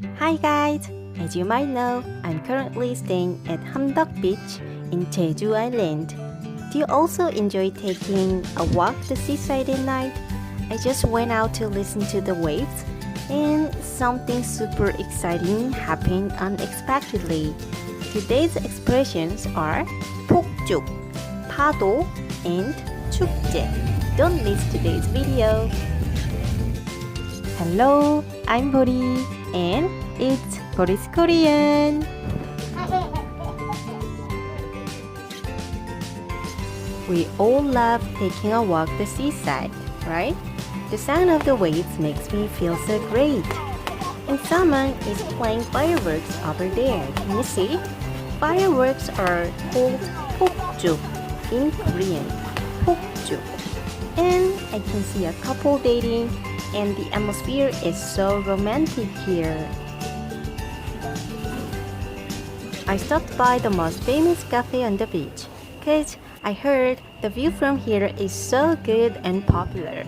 Hi guys! As you might know, I'm currently staying at Hamdak Beach in Jeju Island. Do you also enjoy taking a walk the seaside at night? I just went out to listen to the waves and something super exciting happened unexpectedly. Today's expressions are 폭죽, 파도, and 축제. Don't miss today's video. Hello, I'm Bori and it's Bori's Korean. We all love taking a walk the seaside, right? The sound of the waves makes me feel so great. And someone is playing fireworks over there. Can you see? Fireworks are called 폭죽 in Korean. 폭죽. And I can see a couple dating and the atmosphere is so romantic here. I stopped by the most famous cafe on the beach because I heard the view from here is so good and popular.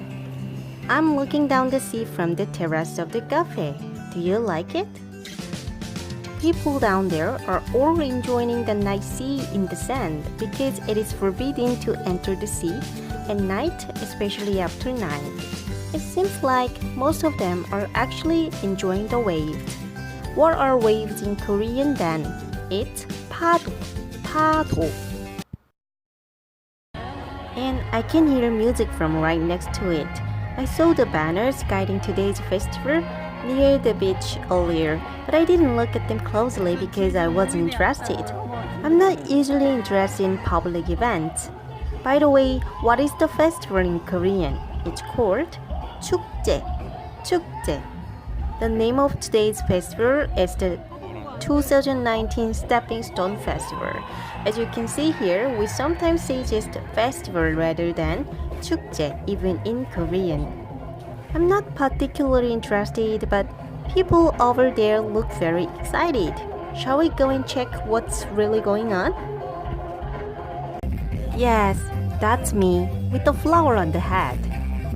I'm looking down the sea from the terrace of the cafe. Do you like it? People down there are all enjoying the nice sea in the sand because it is forbidden to enter the sea at night, especially after 9. It seems like most of them are actually enjoying the waves. What are waves in Korean then? It's 파도, 파도. And I can hear music from right next to it. I saw the banners guiding today's festival near the beach earlier, but I didn't look at them closely because I wasn't interested. I'm not usually interested in public events. By the way, what is the festival in Korean? It's called 축제, 축제. The name of today's festival is the 2019 Stepping Stone Festival. As you can see here, we sometimes say just festival rather than 축제, even in Korean. I'm not particularly interested, but people over there look very excited. Shall we go and check what's really going on? Yes, that's me, with a flower on the head.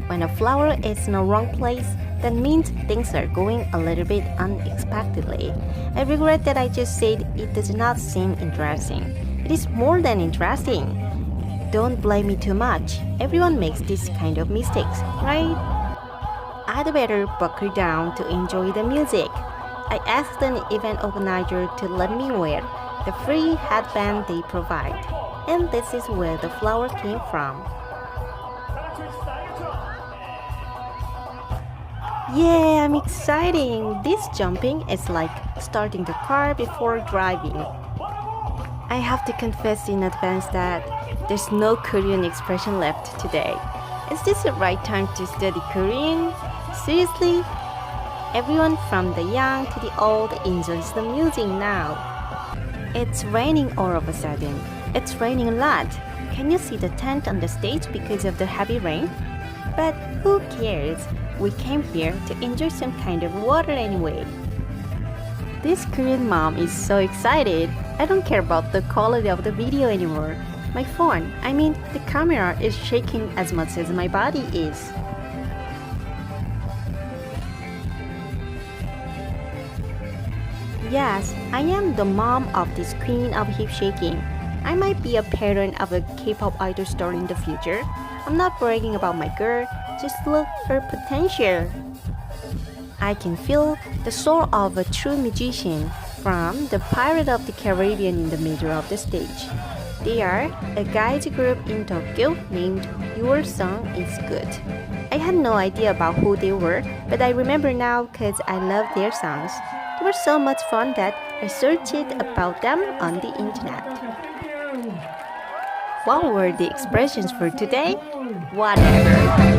When a flower is in the wrong place, that means things are going a little bit unexpectedly. I regret that I just said it does not seem interesting. It is more than interesting. Don't blame me too much. Everyone makes this kind of mistakes, right? I'd better buckle down to enjoy the music. I asked an event organizer to let me wear the free headband they provide. And this is where the flower came from. Yeah, I'm excited. This jumping is like starting the car before driving. I have to confess in advance that there's no Korean expression left today. Is this the right time to study Korean? Seriously? Everyone from the young to the old enjoys the music now. It's raining all of a sudden. It's raining a lot. Can you see the tent on the stage because of the heavy rain? But who cares? We came here to enjoy some kind of water anyway. This Korean mom is so excited. I don't care about the quality of the video anymore. My phone, the camera is shaking as much as my body is. Yes, I am the mom of this queen of hip shaking. I might be a parent of a K-pop idol star in the future. I'm not bragging about my girl, just look her potential. I can feel the soul of a true musician from the Pirate of the Caribbean in the middle of the stage. They are a guys group in Tokyo named Your Song Is Good. I had no idea about who they were, but I remember now because I love their songs. They were so much fun that I searched about them on the internet. What were the expressions for today? Whatever.